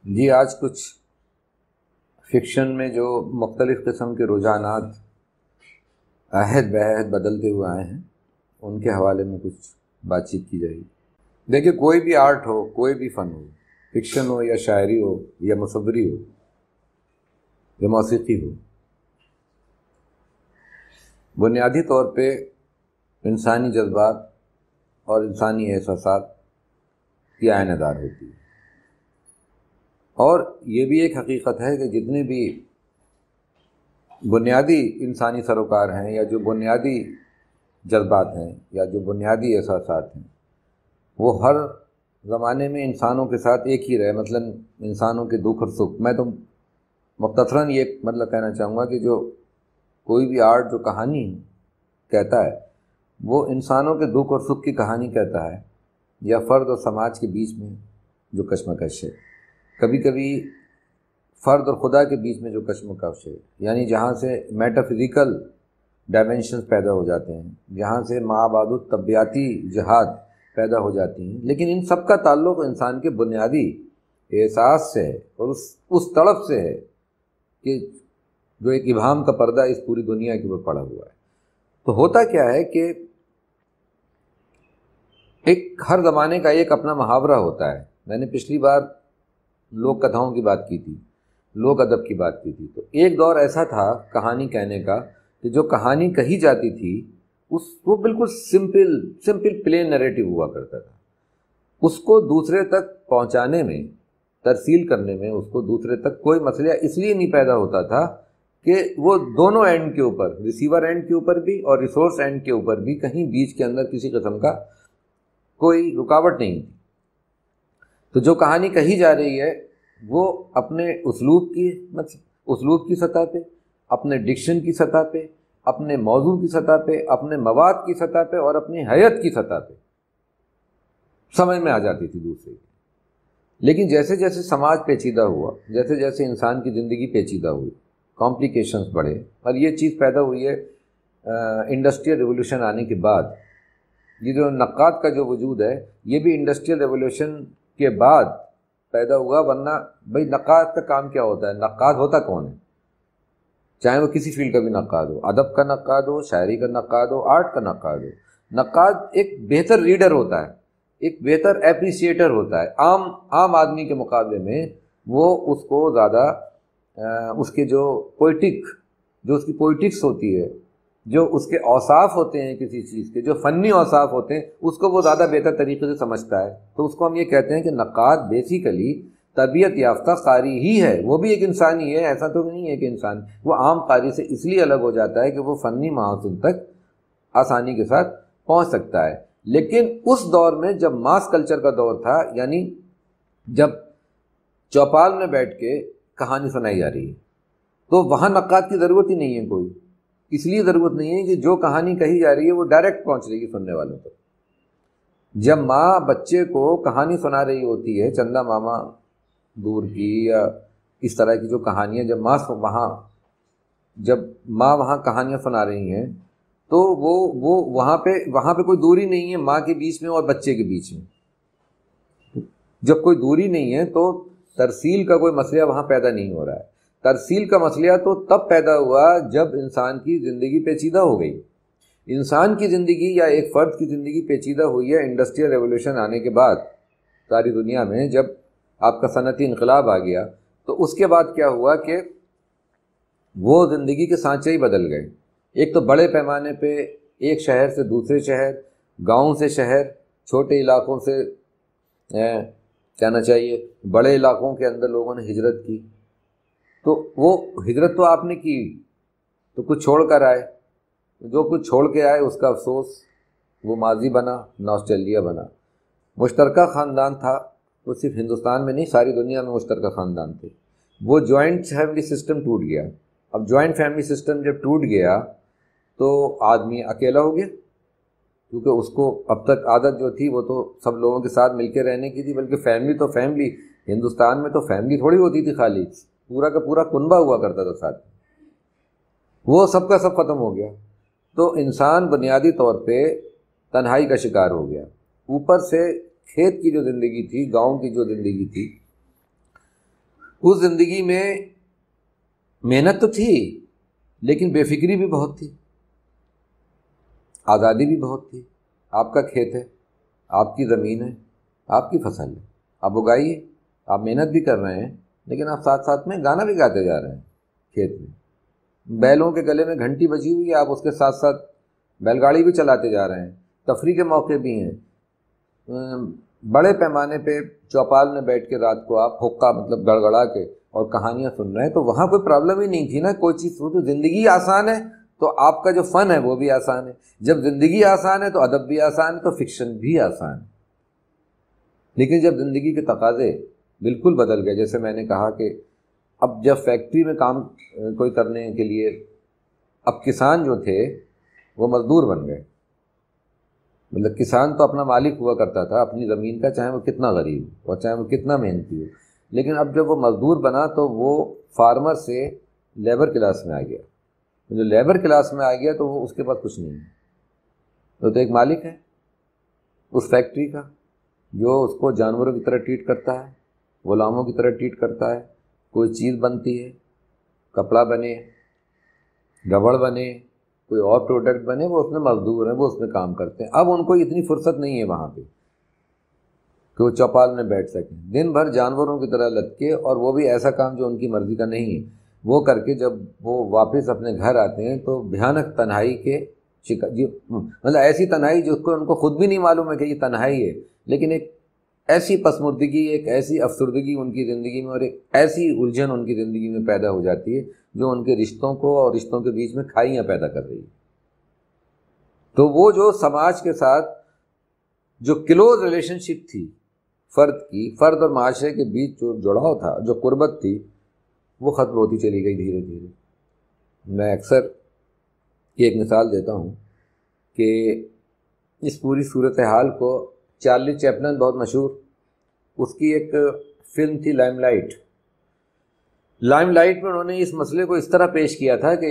جی آج کچھ فکشن میں جو مختلف قسم کے رجحانات عہد بعہد بدلتے ہوئے آئے ہیں ان کے حوالے میں کچھ بات چیت کی جائے گی۔ دیکھیے، کوئی بھی آرٹ ہو، کوئی بھی فن ہو، فکشن ہو یا شاعری ہو یا مصوری ہو یا موسیقی ہو، بنیادی طور پہ انسانی جذبات اور انسانی احساسات کی آئینہ دار ہوتی ہے۔ اور یہ بھی ایک حقیقت ہے کہ جتنے بھی بنیادی انسانی سروکار ہیں یا جو بنیادی جذبات ہیں یا جو بنیادی احساسات ہیں، وہ ہر زمانے میں انسانوں کے ساتھ ایک ہی رہے۔ مثلا انسانوں کے دکھ اور سکھ، میں تو مختصراً یہ مطلب کہنا چاہوں گا کہ جو کوئی بھی آرٹ جو کہانی کہتا ہے وہ انسانوں کے دکھ اور سکھ کی کہانی کہتا ہے، یا فرد اور سماج کے بیچ میں جو کشمکش ہے، کبھی کبھی فرد اور خدا کے بیچ میں جو کشمکش ہے، یعنی جہاں سے میٹافزیکل ڈائمینشنز پیدا ہو جاتے ہیں، جہاں سے مابعد الطبیعتی جہات پیدا ہو جاتی ہیں، لیکن ان سب کا تعلق انسان کے بنیادی احساس سے ہے اور اس طرف سے ہے کہ جو ایک ابہام کا پردہ اس پوری دنیا کے اوپر پڑا ہوا ہے۔ تو ہوتا کیا ہے کہ ایک ہر زمانے کا ایک اپنا محاورہ ہوتا ہے۔ میں نے پچھلی بار لوک کتھاؤں کی بات کی تھی، لوک ادب کی بات کی تھی، تو ایک دور ایسا تھا کہانی کہنے کا کہ جو کہانی کہی جاتی تھی وہ بالکل سمپل پلین نیریٹو ہوا کرتا تھا۔ اس کو دوسرے تک پہنچانے میں، ترسیل کرنے میں، اس کو دوسرے تک کوئی مسئلہ اس لیے نہیں پیدا ہوتا تھا کہ وہ دونوں اینڈ کے اوپر، ریسیور اینڈ کے اوپر بھی اور ریسورس اینڈ کے اوپر بھی، کہیں بیچ کے اندر کسی قسم کا کوئی رکاوٹ نہیں تھی۔ تو جو کہانی کہی جا رہی ہے وہ اپنے اسلوب کی سطح پہ، اپنے ڈکشن کی سطح پہ، اپنے موضوع کی سطح پہ، اپنے مواد کی سطح پہ اور اپنی حیت کی سطح پہ سمجھ میں آ جاتی تھی دوسرے کی۔ لیکن جیسے جیسے سماج پیچیدہ ہوا، جیسے جیسے انسان کی زندگی پیچیدہ ہوئی، کمپلیکیشنز بڑھے، اور یہ چیز پیدا ہوئی ہے انڈسٹریل ریولوشن آنے کے بعد۔ یہ جو نقاد کا جو وجود ہے یہ بھی انڈسٹریل ریولوشن کے بعد پیدا ہوا، ورنہ بھئی نقاد کا کام کیا ہوتا ہے؟ نقاد ہوتا کون ہے؟ چاہے وہ کسی فیلڈ کا بھی نقاد ہو، ادب کا نقاد ہو، شاعری کا نقاد ہو، آرٹ کا نقاد ہو، نقاد ایک بہتر ریڈر ہوتا ہے، ایک بہتر اپریشیٹر ہوتا ہے۔ عام آدمی کے مقابلے میں وہ اس کو زیادہ اس کے جو اس کی پوئٹکس ہوتی ہے، جو اس کے اوصاف ہوتے ہیں کسی چیز کے، جو فنی اوصاف ہوتے ہیں، اس کو وہ زیادہ بہتر طریقے سے سمجھتا ہے۔ تو اس کو ہم یہ کہتے ہیں کہ نقاد بیسیکلی تربیت یافتہ قاری ہی ہے، وہ بھی ایک انسانی ہے، ایسا تو نہیں ہے کہ انسان وہ عام قاری سے اس لیے الگ ہو جاتا ہے کہ وہ فنی محاسن تک آسانی کے ساتھ پہنچ سکتا ہے۔ لیکن اس دور میں جب ماس کلچر کا دور تھا، یعنی جب چوپال میں بیٹھ کے کہانی سنائی جا رہی ہے، تو وہاں نقاد کی ضرورت ہی نہیں ہے کوئی، اس لیے ضرورت نہیں ہے کہ جو کہانی کہی جا رہی ہے وہ ڈائریکٹ پہنچ رہی ہے سننے والوں تک۔ جب ماں بچے کو کہانی سنا رہی ہوتی ہے، چندہ ماما دور کی یا اس طرح کی جو کہانیاں، جب ماں وہاں کہانیاں سنا رہی ہیں، تو وہ وہاں پہ کوئی دوری نہیں ہے ماں کے بیچ میں اور بچے کے بیچ میں۔ جب کوئی دوری نہیں ہے تو ترسیل کا کوئی مسئلہ وہاں پیدا نہیں ہو رہا ہے۔ ترسیل کا مسئلہ تو تب پیدا ہوا جب انسان کی زندگی پیچیدہ ہو گئی۔ انسان کی زندگی یا ایک فرد کی زندگی پیچیدہ ہوئی ہے انڈسٹریل ریولوشن آنے کے بعد ساری دنیا میں۔ جب آپ کا صنعتی انقلاب آ گیا تو اس کے بعد کیا ہوا کہ وہ زندگی کے سانچے ہی بدل گئے۔ ایک تو بڑے پیمانے پہ ایک شہر سے دوسرے شہر، گاؤں سے شہر، چھوٹے علاقوں سے کہنا چاہیے بڑے علاقوں کے اندر لوگوں نے ہجرت کی۔ تو وہ ہجرت تو آپ نے کی تو کچھ چھوڑ کر آئے، جو کچھ چھوڑ کے آئے اس کا افسوس وہ ماضی بنا، نوسٹیلجیا بنا۔ مشترکہ خاندان تھا، وہ صرف ہندوستان میں نہیں ساری دنیا میں مشترکہ خاندان تھے۔ وہ جوائنٹ فیملی سسٹم ٹوٹ گیا۔ اب جوائنٹ فیملی سسٹم جب ٹوٹ گیا تو آدمی اکیلا ہو گیا، کیونکہ اس کو اب تک عادت جو تھی وہ تو سب لوگوں کے ساتھ مل کے رہنے کی تھی، بلکہ فیملی ہندوستان میں تو فیملی تھوڑی ہوتی تھی، خالی پورا کا پورا کنبہ ہوا کرتا تھا ساتھ، وہ سب کا سب ختم ہو گیا۔ تو انسان بنیادی طور پہ تنہائی کا شکار ہو گیا۔ اوپر سے کھیت کی جو زندگی تھی، گاؤں کی جو زندگی تھی، اس زندگی میں محنت تو تھی لیکن بے فکری بھی بہت تھی، آزادی بھی بہت تھی۔ آپ کا کھیت ہے، آپ کی زمین ہے، آپ کی فصل ہے، آپ اگائیے، آپ محنت بھی کر رہے ہیں لیکن آپ ساتھ ساتھ میں گانا بھی گاتے جا رہے ہیں کھیت میں، بیلوں کے گلے میں گھنٹی بجی ہوئی ہے، آپ اس کے ساتھ ساتھ بیل گاڑی بھی چلاتے جا رہے ہیں، تفریح کے موقع بھی ہیں، بڑے پیمانے پہ چوپال میں بیٹھ کے رات کو آپ حقہ مطلب گڑگڑا کے اور کہانیاں سن رہے ہیں، تو وہاں کوئی پرابلم ہی نہیں تھی نا، کوئی چیز تو زندگی آسان ہے تو آپ کا جو فن ہے وہ بھی آسان ہے، جب زندگی آسان ہے تو ادب بھی آسان ہے، تو فکشن بھی آسان ہے۔ لیکن جب زندگی کے تقاضے بالکل بدل گئے، جیسے میں نے کہا کہ اب جب فیکٹری میں کام کوئی کرنے کے لیے اب کسان جو تھے وہ مزدور بن گئے، مطلب کسان تو اپنا مالک ہوا کرتا تھا اپنی زمین کا، چاہے وہ کتنا غریب ہو اور چاہے وہ کتنا محنتی ہو، لیکن اب جب وہ مزدور بنا تو وہ فارمر سے لیبر کلاس میں آ گیا، جو لیبر کلاس میں آ گیا تو وہ اس کے پاس کچھ نہیں ہے، وہ تو ایک مالک ہے اس فیکٹری کا جو اس کو جانوروں کی طرح ٹریٹ کرتا ہے، غلاموں کی طرح ٹریٹ کرتا ہے، کوئی چیز بنتی ہے، کپڑا بنے، ربڑ بنے، کوئی اور پروڈکٹ بنے، وہ اس میں مزدور ہیں، وہ اس میں کام کرتے ہیں۔ اب ان کو اتنی فرصت نہیں ہے وہاں پہ کہ وہ چوپال میں بیٹھ سکیں، دن بھر جانوروں کی طرح لٹکے، اور وہ بھی ایسا کام جو ان کی مرضی کا نہیں ہے، وہ کر کے جب وہ واپس اپنے گھر آتے ہیں تو بھیانک تنہائی کے مطلب ایسی تنہائی جس کو ان کو خود بھی نہیں معلوم ہے کہ یہ تنہائی ہے، لیکن ایک ایسی پسمردگی، ایک ایسی افسردگی ان کی زندگی میں اور ایک ایسی الجھن ان کی زندگی میں پیدا ہو جاتی ہے جو ان کے رشتوں کو اور رشتوں کے بیچ میں کھائیاں پیدا کر رہی ہے۔ تو وہ جو سماج کے ساتھ جو کلوز ریلیشن شپ تھی فرد اور معاشرے کے بیچ جو جڑاؤ تھا، جو قربت تھی، وہ ختم ہوتی چلی گئی دھیرے دھیرے۔ میں اکثر یہ ایک مثال دیتا ہوں کہ اس پوری صورتحال کو چارلی چیپلن بہت مشہور، اس کی ایک فلم تھی لائم لائٹ میں انہوں نے اس مسئلے کو اس طرح پیش کیا تھا کہ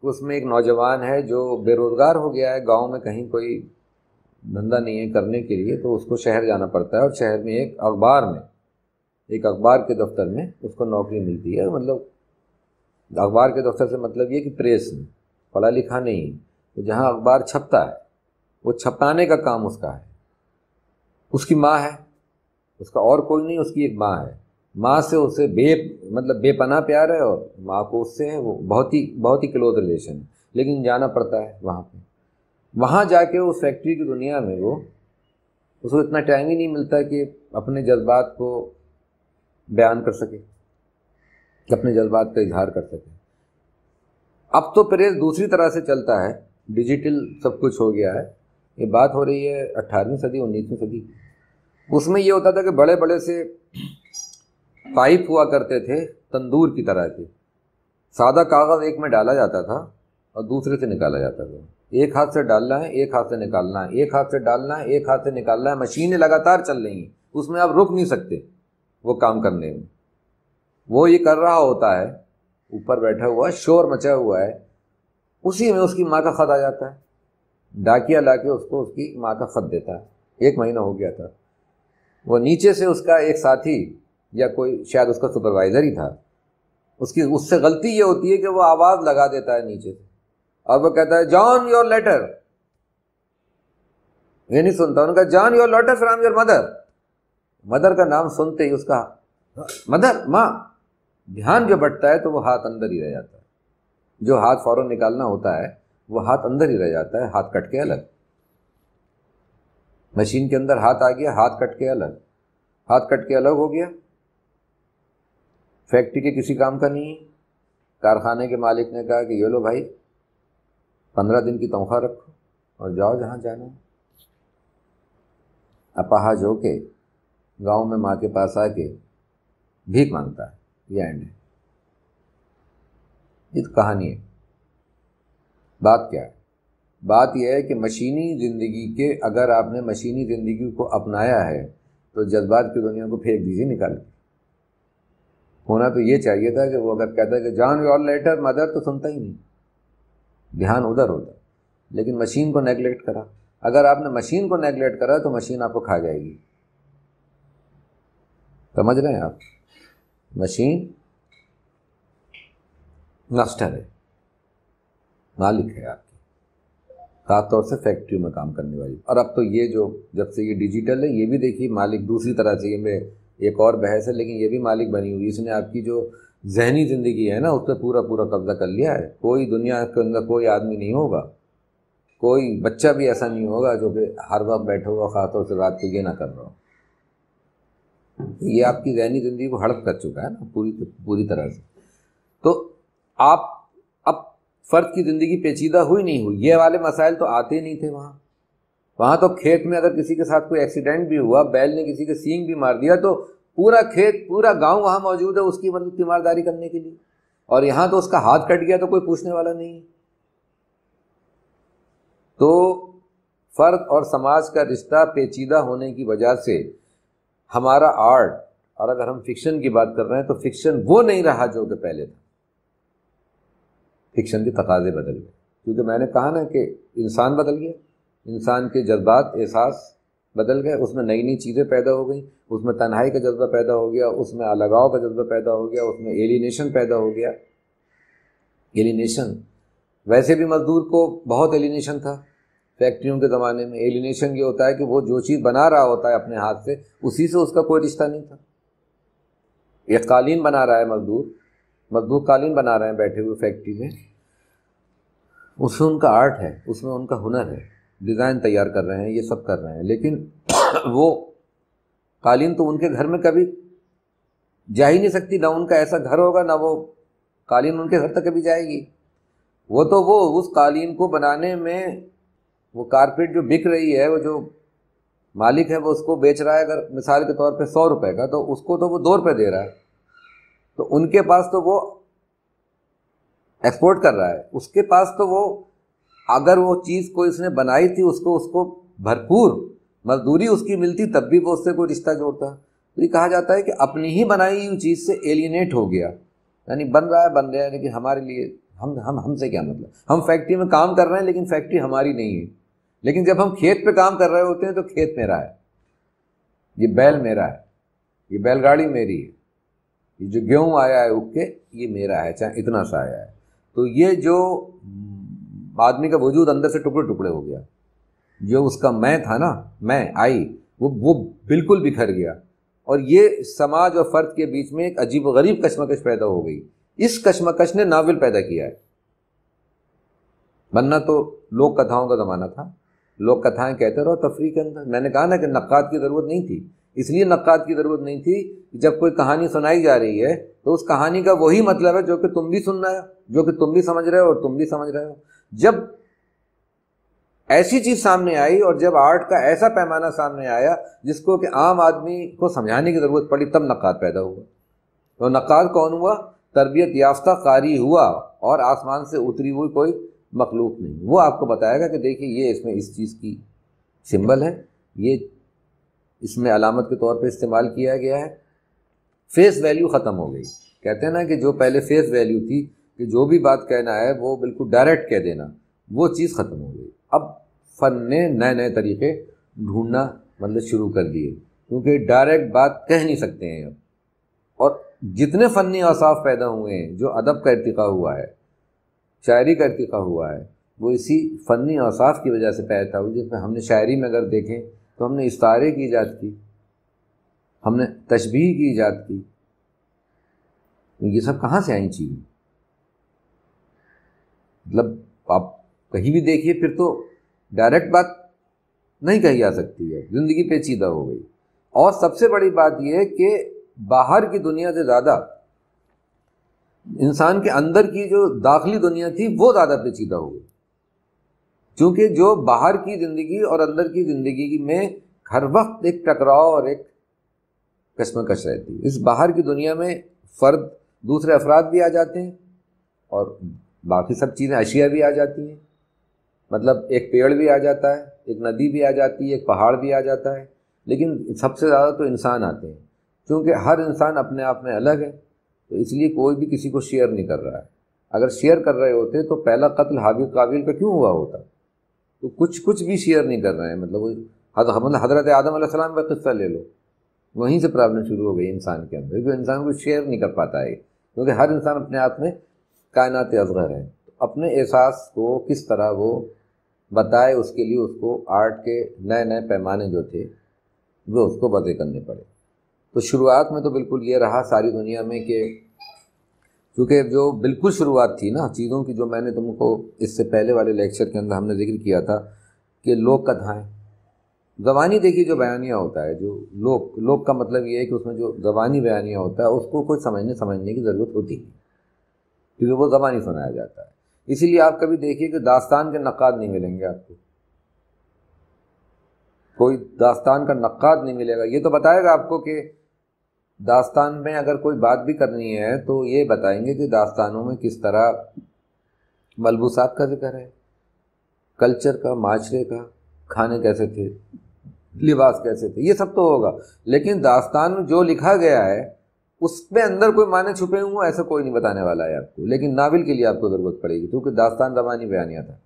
اس میں ایک نوجوان ہے جو بے روزگار ہو گیا ہے، گاؤں میں کہیں کوئی دھندا نہیں ہے کرنے کے لیے، تو اس کو شہر جانا پڑتا ہے، اور شہر میں ایک اخبار کے دفتر میں اس کو نوکری ملتی ہے، مطلب اخبار کے دفتر سے مطلب یہ کہ پریس میں، پڑھا لکھا نہیں، تو جہاں اخبار چھپتا ہے وہ چھپانے کا کام اس کا ہے، اس کی ماں ہے، اس کا اور کوئی نہیں، اس کی ایک ماں ہے، ماں سے اسے بے پناہ پیار ہے، اور ماں کو اس سے ہے وہ بہت ہی کلوز ریلیشن ہے، لیکن جانا پڑتا ہے وہاں جا کے اس فیکٹری کی دنیا میں اس کو اتنا ٹائم ہی نہیں ملتا کہ اپنے جذبات کو بیان کر سکے، اپنے جذبات کا اظہار کر سکے۔ اب تو پریس دوسری طرح سے چلتا ہے، ڈیجیٹل سب کچھ ہو گیا ہے، یہ بات ہو رہی ہے 18ویں صدی 19ویں صدی۔ اس میں یہ ہوتا تھا کہ بڑے بڑے سے پائپ ہوا کرتے تھے تندور کی طرح کے، سادہ کاغذ ایک میں ڈالا جاتا تھا اور دوسرے سے نکالا جاتا تھا، ایک ہاتھ سے ڈالنا ہے، ایک ہاتھ سے نکالنا ہے، ایک ہاتھ سے ڈالنا ہے، ایک ہاتھ سے نکالنا ہے، مشینیں لگاتار چل رہی ہیں، اس میں آپ رک نہیں سکتے وہ کام کرنے میں، وہ یہ کر رہا ہوتا ہے، اوپر بیٹھا ہوا ہے، شور مچا ہوا ہے، اسی میں اس کی ماں کا خط آ جاتا ہے، ڈاکیا لا کے اس کو اس کی ماں کا خط دیتا ہے۔ 1 مہینہ ہو گیا تھا، وہ نیچے سے اس کا ایک ساتھی یا کوئی شاید اس کا سپروائزر ہی تھا، اس سے غلطی یہ ہوتی ہے کہ وہ آواز لگا دیتا ہے نیچے سے، اور وہ کہتا ہے جان یور لیٹر، یہ نہیں سنتا، انہوں نے کہا John your letter from your mother کا نام سنتے ہی اس کا مدر، ماں، دھیان جو بٹتا ہے تو وہ ہاتھ اندر ہی رہ جاتا ہے، جو ہاتھ فوراً نکالنا ہوتا ہے وہ ہاتھ اندر ہی رہ جاتا ہے، ہاتھ کٹ کے الگ، مشین کے اندر ہاتھ آ گیا، ہاتھ کٹ کے الگ ہو گیا، فیکٹری کے کسی کام کا نہیں ہے۔ کارخانے کے مالک نے کہا کہ یہ لو بھائی 15 دن کی تنخواہ رکھو اور جاؤ جہاں جانا ہے۔ اپاہج ہو کے گاؤں میں ماں کے پاس آ کے بھیک مانگتا ہے، یہ اینڈ ہے، یہ تو کہانی ہے۔ بات کیا ہے؟ بات یہ ہے کہ مشینی زندگی کے اگر آپ نے مشینی زندگی کو اپنایا ہے تو جذبات کی دنیا کو پھینک دیجیے نکال کے۔ ہونا تو یہ چاہیے تھا کہ وہ اگر کہتا ہے کہ جان یور لیٹر مدر تو سنتا ہی نہیں، دھیان ادھر ہوتا، لیکن مشین کو نیگلیکٹ کرا۔ اگر آپ نے مشین کو نیگلیکٹ کرا تو مشین آپ کو کھا جائے گی، سمجھ رہے ہیں آپ؟ مشین ماسٹر ہے، مالک ہے آپ کی، خاص طور سے فیکٹریوں میں کام کرنے والی. اور اب تو یہ جو جب سے یہ ڈیجیٹل ہے یہ بھی دیکھیے مالک دوسری طرح سے، یہ میں ایک اور بحث ہے، لیکن یہ بھی مالک بنی ہوئی. اس نے آپ کی جو ذہنی زندگی ہے نا اس پہ پورا قبضہ کر لیا ہے. کوئی دنیا کے اندر کوئی آدمی نہیں ہوگا، کوئی بچہ بھی ایسا نہیں ہوگا جو کہ ہر وقت بیٹھا ہوا خاص طور سے رات کو یہ نہ کر رہا ہو. یہ آپ کی ذہنی زندگی کو ہڑپ کر چکا ہے نا پوری طرح سے. تو آپ اب فرد کی زندگی پیچیدہ ہوئی نہیں ہوئی، یہ والے مسائل تو آتے ہی نہیں تھے وہاں تو کھیت میں اگر کسی کے ساتھ کوئی ایکسیڈنٹ بھی ہوا، بیل نے کسی کے سینگ بھی مار دیا تو پورا کھیت پورا گاؤں وہاں موجود ہے اس کی مدد تیمارداری کرنے کے لیے. اور یہاں تو اس کا ہاتھ کٹ گیا تو کوئی پوچھنے والا نہیں ہے. تو فرد اور سماج کا رشتہ پیچیدہ ہونے کی وجہ سے ہمارا آرٹ، اور اگر ہم فکشن کی بات کر رہے ہیں تو فکشن وہ نہیں رہا جو کہ پہلے تھا. فکشن کے تقاضے بدل گئے، کیونکہ میں نے کہا نا کہ انسان بدل گیا، انسان کے جذبات احساس بدل گئے، اس میں نئی نئی چیزیں پیدا ہو گئیں، اس میں تنہائی کا جذبہ پیدا ہو گیا، اس میں الگاؤ کا جذبہ پیدا ہو گیا، اس میں ایلینیشن پیدا ہو گیا. ایلینیشن ویسے بھی مزدور کو بہت ایلینیشن تھا فیکٹریوں کے زمانے میں. ایلینیشن یہ ہوتا ہے کہ وہ جو چیز بنا رہا ہوتا ہے اپنے ہاتھ سے اسی سے اس کا کوئی رشتہ نہیں تھا. ایک قالین بنا رہا ہے مزدور قالین بنا رہے ہیں بیٹھے ہوئے فیکٹری میں، اس میں ان کا آرٹ ہے، اس میں ان کا ہنر ہے، ڈیزائن تیار کر رہے ہیں، یہ سب کر رہے ہیں، لیکن وہ قالین تو ان کے گھر میں کبھی جا ہی نہیں سکتی، نہ ان کا ایسا گھر ہوگا نہ وہ قالین ان کے گھر تک کبھی جائے گی. وہ اس قالین کو بنانے میں وہ کارپیٹ جو بک رہی ہے، وہ جو مالک ہے وہ اس کو بیچ رہا ہے اگر مثال کے طور پہ 100 روپے کا، تو اس کو تو وہ 2 روپے دے رہا ہے. تو ان کے پاس تو وہ ایکسپورٹ کر رہا ہے، اس کے پاس تو وہ اگر وہ چیز کوئی اس نے بنائی تھی اس کو بھرپور مزدوری اس کی ملتی تب بھی وہ اس سے کوئی رشتہ جوڑتا. تو یہ کہا جاتا ہے کہ اپنی ہی بنائی ہوئی چیز سے ایلینیٹ ہو گیا، یعنی بن رہا ہے لیکن ہمارے لیے ہم سے کیا مطلب. ہم فیکٹری میں کام کر رہے ہیں لیکن فیکٹری ہماری نہیں ہے، لیکن جب ہم کھیت پہ کام کر رہے ہوتے ہیں تو کھیت میرا ہے، یہ بیل میرا ہے، یہ بیل گاڑی میری ہے، یہ جو گیہوں آیا ہے اگ کے یہ میرا ہے، چاہے اتنا سا آیا ہے. تو یہ جو آدمی کا وجود اندر سے ٹکڑے ٹکڑے ہو گیا، جو اس کا میں تھا نا، میں آئی وہ بالکل بکھر گیا. اور یہ سماج اور فرد کے بیچ میں ایک عجیب و غریب کشمکش پیدا ہو گئی. اس کشمکش نے ناول پیدا کیا ہے، ورنہ تو لوک کتھاؤں کا زمانہ تھا، لوگ کتھائیں کہتے رہو تفریح کے اندر. میں نے کہا نا کہ نقاد کی ضرورت نہیں تھی، اس لیے نقاد کی ضرورت نہیں تھی کہ جب کوئی کہانی سنائی جا رہی ہے تو اس کہانی کا وہی مطلب ہے جو کہ تم بھی سن رہے ہو، جو کہ تم بھی سمجھ رہے ہو اور تم بھی سمجھ رہے ہو. جب ایسی چیز سامنے آئی اور جب آرٹ کا ایسا پیمانہ سامنے آیا جس کو کہ عام آدمی کو سمجھانے کی ضرورت پڑی، تب نقاد پیدا ہوا. تو نقاد کون ہوا؟ تربیت یافتہ قاری ہوا، اور آسمان سے اتری ہوئی کوئی مخلوق نہیں. وہ آپ کو بتائے گا کہ دیکھیے یہ اس میں اس چیز کی سمبل ہے، یہ اس میں علامت کے طور پہ استعمال کیا گیا ہے. فیس ویلیو ختم ہو گئی. کہتے ہیں نا کہ جو پہلے فیس ویلیو تھی کہ جو بھی بات کہنا ہے وہ بالکل ڈائریکٹ کہہ دینا، وہ چیز ختم ہو گئی. اب فن نے نئے طریقے ڈھونڈنا شروع کر دیے، کیونکہ ڈائریکٹ بات کہہ نہیں سکتے ہیں اب. اور جتنے فنی اوصاف پیدا ہوئے ہیں، جو ادب کا ارتقاء ہوا ہے، شاعری کا ارتقاء ہوا ہے، وہ اسی فنی اوصاف کی وجہ سے پیدا ہوئی. جس میں ہم نے شاعری میں اگر دیکھیں تو ہم نے استعارے کی ایجاد کی، ہم نے تشبیہ کی ایجاد کی. یہ سب کہاں سے آئیں چیزیں؟ مطلب آپ کہیں بھی دیکھیے پھر تو ڈائریکٹ بات نہیں کہی جا سکتی ہے، زندگی پیچیدہ ہو گئی. اور سب سے بڑی بات یہ ہے کہ باہر کی دنیا سے زیادہ انسان کے اندر کی جو داخلی دنیا تھی وہ زیادہ پیچیدہ ہو گئی. چونکہ جو باہر کی زندگی اور اندر کی زندگی میں ہر وقت ایک ٹکراؤ اور ایک کشمکش رہتی ہے. اس باہر کی دنیا میں فرد دوسرے افراد بھی آ جاتے ہیں اور باقی سب چیزیں اشیاء بھی آ جاتی ہیں. مطلب ایک پیڑ بھی آ جاتا ہے، ایک ندی بھی آ جاتی ہے، ایک پہاڑ بھی آ جاتا ہے، لیکن سب سے زیادہ تو انسان آتے ہیں. کیونکہ ہر انسان اپنے آپ میں الگ ہے، تو اس لیے کوئی بھی کسی کو شیئر نہیں کر رہا ہے. اگر شیئر کر رہے ہوتے تو پہلا قتل حابیل قابیل کا کیوں ہوا ہوتا؟ تو کچھ بھی شیئر نہیں کر رہے ہیں. مطلب حضرت آدم علیہ السلام کا قصہ لے لو، وہیں سے پرابلم شروع ہو گئی انسان کے اندر، کیونکہ انسان کو شیئر نہیں کر پاتا ہے، کیونکہ ہر انسان اپنے آپ میں کائنات اصغر ہے، اپنے احساس کو کس طرح وہ بتائے، اس کے لیے اس کو آرٹ کے نئے نئے پیمانے جو تھے وہ اس کو وضع کرنے پڑے۔ تو شروعات میں تو بالکل یہ رہا ساری دنیا میں کہ کیونکہ جو بالکل شروعات تھی نا چیزوں کی، جو میں نے تم کو اس سے پہلے والے لیکچر کے اندر ہم نے ذکر کیا تھا کہ لوک کتھائیں، زبانی دیکھیے جو بیانیہ ہوتا ہے، جو لوک کا مطلب یہ ہے کہ اس میں جو زبانی بیانیہ ہوتا ہے اس کو کوئی سمجھنے کی ضرورت ہوتی نہیں، کیونکہ وہ زبانی سنایا جاتا ہے۔ اسی لیے آپ کبھی دیکھیے کہ داستان کے نقاد نہیں ملیں گے آپ کو، کوئی داستان کا نقاد نہیں ملے گا، یہ تو بتائے گا آپ کو کہ داستان میں اگر کوئی بات بھی کرنی ہے تو یہ بتائیں گے کہ داستانوں میں کس طرح ملبوسات کا ذکر ہے، کلچر کا، معاشرے کا، کھانے کیسے تھے، لباس کیسے تھے، یہ سب تو ہوگا، لیکن داستان میں جو لکھا گیا ہے اس میں اندر کوئی معنی چھپے ہوں ایسا کوئی نہیں بتانے والا ہے آپ کو، لیکن ناول کے لیے آپ کو ضرورت پڑے گی، کیونکہ داستان زبانی بیانیہ تھا،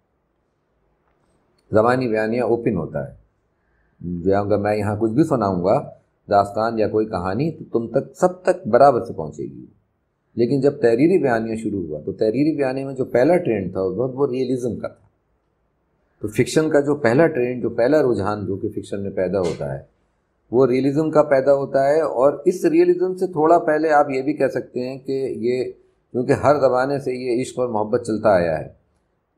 زبانی بیانیہ اوپن ہوتا ہے، اگر میں یہاں کچھ بھی سناؤں گا داستان یا کوئی کہانی تو تم تک سب تک برابر سے پہنچے گی، لیکن جب تحریری بیانیہ شروع ہوا تو تحریری بیانیہ میں جو پہلا ٹرینڈ تھا وہ ریئلزم کا تھا، تو فکشن کا جو پہلا ٹرینڈ، جو پہلا رجحان جو کہ فکشن میں پیدا ہوتا ہے وہ ریئلزم کا پیدا ہوتا ہے، اور اس ریئلزم سے تھوڑا پہلے آپ یہ بھی کہہ سکتے ہیں کہ یہ کیونکہ ہر زمانے سے یہ عشق اور محبت چلتا آیا ہے